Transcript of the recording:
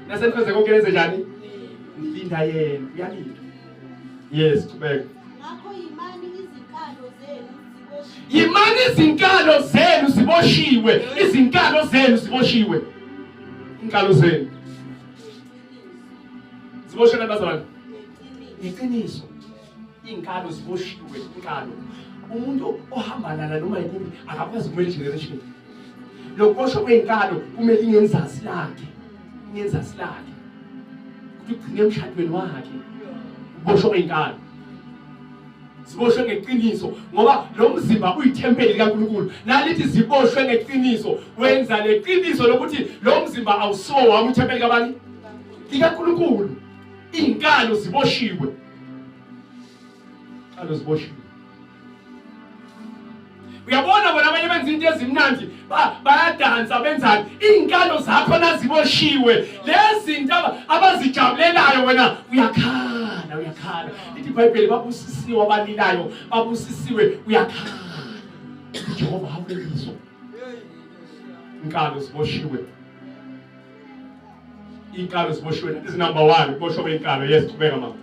nasenifeze konke lenze njani? Nilinda yena, uyalinda. Yes, qhubeka. Yimani izinkalo zenu ziboshiwe. Izinkalo zenu ziboshiwe. Inkalo zenu ziboshiwe nabazalwane. Iqiniso. Inkalo ziboshiwe, inkalo. Umuntu ohamba lana noma yikuphi akakwazi kumele generation. Lokosho kwenkalo kumele ingenzasi lakhe. Ingenzasi lakhe. Kugcine emshadweni wakhe. Ubosho kwenkalo. Ziboshwe ngeqiniso ngoba lo mzimba uyithempeli kaNkulunkulu. Nalithi ziboshwe ngeqiniso, wenza leqiniso lokuthi lo mzimba awuso wami uthempeli kabani? LikaNkulunkulu. Inkalo ziboshiwe. Inkalo ziboshiwe. Uyabona bona abanye benza into ezimnandi, bayadansa benzani? Inkalo zakho naziboshiwe. Lezi zinto abazijabulelayo wena uyakhala, uyakhala. Lithi iBhayibheli babusisiwe abalilayo, babusisiwe uyakhala. Jehova habekiso. Inkalo ziboshiwe. Inkalo ziboshiwe. That is number 1. Bosho benkalo. Yes, qhubeka mama.